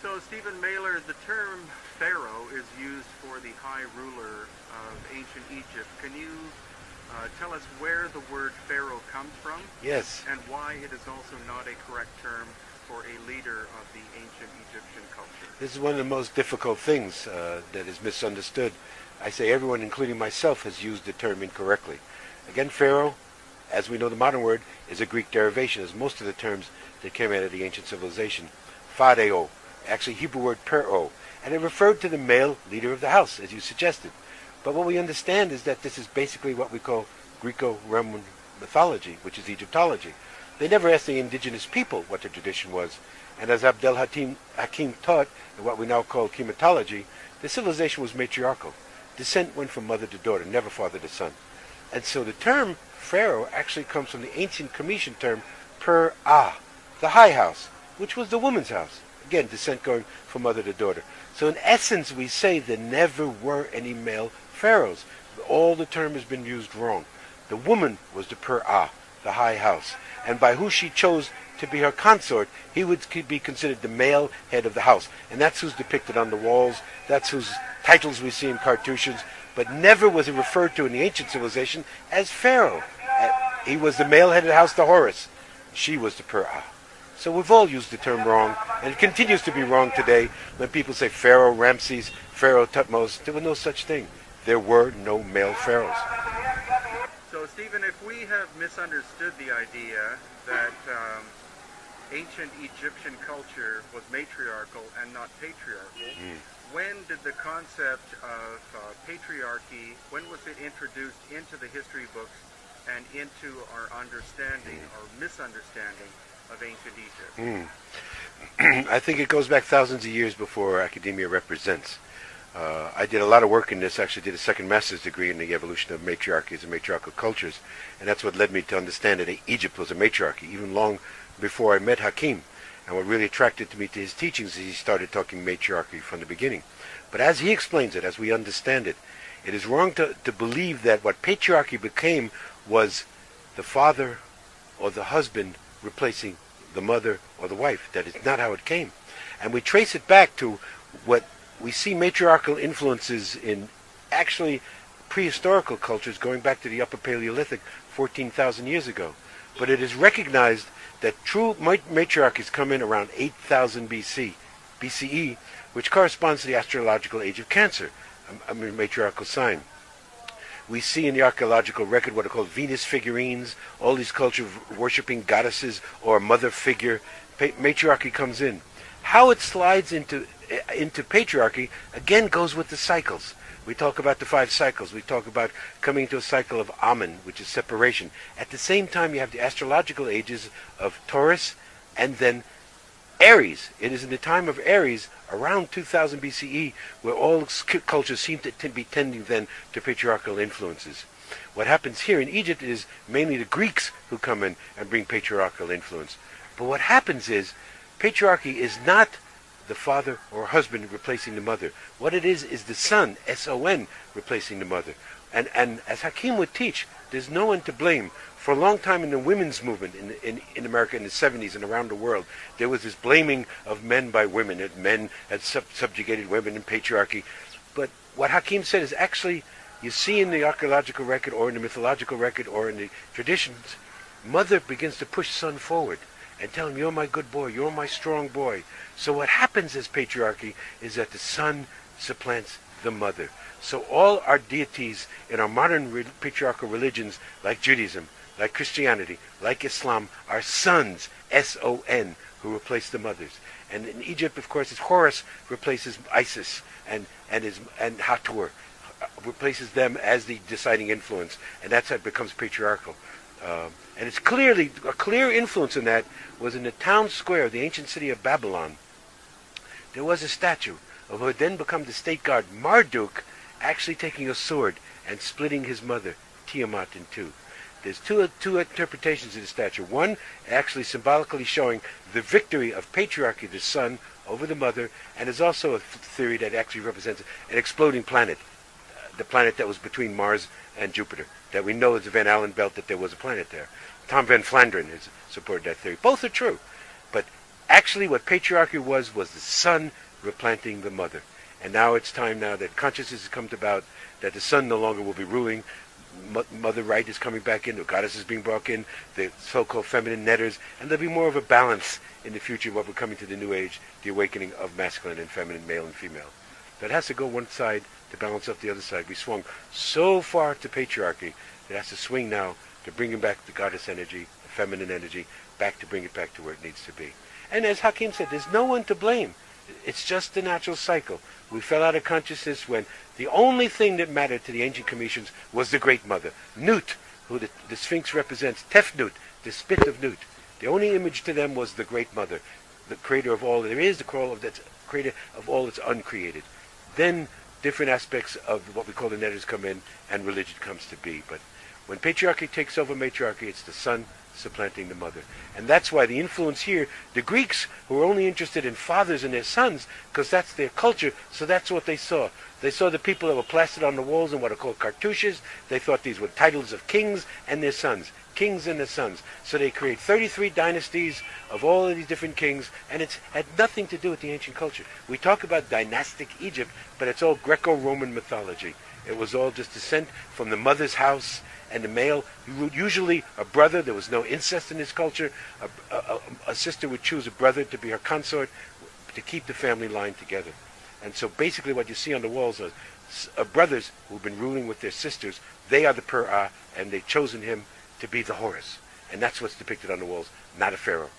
So, Stephen Mailer, the term pharaoh is used for the high ruler of ancient Egypt. Can you tell us where the word pharaoh comes from Yes. and why it is also not a correct term for a leader of the ancient Egyptian culture? This is one of the most difficult things that is misunderstood. I say everyone, including myself, has used the term incorrectly. Again, pharaoh, as we know the modern word, is a Greek derivation, as most of the terms that came out of the ancient civilization. Pharaoh, actually Hebrew word pero, and it referred to the male leader of the house, as you suggested. But what we understand is that this is basically what we call Greco-Roman mythology, which is Egyptology. They never asked the indigenous people what the tradition was. And as Abdel Hakim taught, in what we now call chematology, the civilization was matriarchal. Descent went from mother to daughter, never father to son. And so the term pharaoh actually comes from the ancient Comitian term per-ah, the high house, which was the woman's house. Again, descent going from mother to daughter. So in essence, we say there never were any male pharaohs. All the term has been used wrong. The woman was the per-ah, the high house. And by who she chose to be her consort, he would be considered the male head of the house. And that's who's depicted on the walls. That's whose titles we see in cartouches. But never was he referred to in the ancient civilization as pharaoh. He was the male head of the house, the Horus. She was the per-ah. So we've all used the term wrong, and it continues to be wrong today when people say Pharaoh Ramses, Pharaoh Tutmos. There was no such thing. There were no male pharaohs. So, Stephen, if we have misunderstood the idea that ancient Egyptian culture was matriarchal and not patriarchal, when did the concept of patriarchy, when was it introduced into the history books and into our understanding or misunderstanding of ancient Egypt? I think it goes back thousands of years before academia represents. I did a lot of work in this, actually did a second master's degree in the evolution of matriarchies and matriarchal cultures, and that's what led me to understand that Egypt was a matriarchy, even long before I met Hakim. And what really attracted me to his teachings is he started talking matriarchy from the beginning. But as he explains it, as we understand it, it is wrong to believe that what patriarchy became was the father or the husband replacing the mother or the wife. That is not how it came. And we trace it back to what we see matriarchal influences in actually prehistorical cultures going back to the Upper Paleolithic 14,000 years ago. But it is recognized that true matriarchies come in around 8,000 BCE, which corresponds to the astrological age of Cancer, a matriarchal sign. We see in the archaeological record what are called Venus figurines, all these cultures worshipping goddesses or a mother figure. Matriarchy comes in. How it slides into patriarchy, again, goes with the cycles. We talk about the 5 cycles. We talk about coming into a cycle of Amen, which is separation. At the same time, you have the astrological ages of Taurus and then Aries. It is in the time of Aries, around 2000 BCE, where all cultures seem to be tending then to patriarchal influences. What happens here in Egypt is mainly the Greeks who come in and bring patriarchal influence. But what happens is, patriarchy is not the father or husband replacing the mother. What it is the son, S-O-N, replacing the mother. And as Hakim would teach, there's no one to blame. For a long time in the women's movement in America in the 70s and around the world, there was this blaming of men by women, that men had subjugated women in patriarchy. But what Hakim said is actually, you see in the archaeological record or in the mythological record or in the traditions, mother begins to push son forward and tell him, you're my good boy, you're my strong boy. So what happens as patriarchy is that the son supplants the mother. So all our deities in our modern patriarchal religions, like Judaism, like Christianity, like Islam, are sons, S-O-N, who replace the mothers. And in Egypt, of course, it's Horus replaces Isis, and Hathor replaces them as the deciding influence, and that's how it becomes patriarchal. And it's clearly, a clear influence in that was in the town square of the ancient city of Babylon. There was a statue of who had then become the state god Marduk, actually taking a sword and splitting his mother, Tiamat, in two. There's two interpretations of the statue. One actually symbolically showing the victory of patriarchy, the son, over the mother, and there's also a theory that actually represents an exploding planet, the planet that was between Mars and Jupiter, that we know is the Van Allen belt, that there was a planet there. Tom Van Flandern has supported that theory. Both are true. But Actually, what patriarchy was the son replanting the mother. And now it's time now that consciousness has come about, that the son no longer will be ruling. Mother right is coming back in, the goddess is being brought in, the so-called feminine netters, and there'll be more of a balance in the future, what we're coming to the new age, the awakening of masculine and feminine, male and female. That has to go one side to balance up the other side. We swung so far to patriarchy, it has to swing now to bringing back the goddess energy, the feminine energy, back to bring it back to where it needs to be. And as Hakim said, there's no one to blame. It's just the natural cycle. We fell out of consciousness when the only thing that mattered to the ancient Cometians was the Great Mother, Nut, who the Sphinx represents, Tefnut, the spit of Nut. The only image to them was the Great Mother, the creator of all there is, the creator of all that's uncreated. Then different aspects of what we call the netters come in, and religion comes to be. But when patriarchy takes over matriarchy, it's the son supplanting the mother. And that's why the influence here, the Greeks who were only interested in fathers and their sons, because that's their culture, so that's what they saw. They saw the people that were plastered on the walls in what are called cartouches. They thought these were titles of kings and their sons. Kings and their sons. So they create 33 dynasties of all of these different kings, and it's had nothing to do with the ancient culture. We talk about dynastic Egypt, but it's all Greco-Roman mythology. It was all just descent from the mother's house, and the male, usually a brother. There was no incest in this culture. A sister would choose a brother to be her consort to keep the family line together. And so basically what you see on the walls are brothers who've been ruling with their sisters. They are the Pur'ah, and they've chosen him to be the Horus. And that's what's depicted on the walls, not a pharaoh.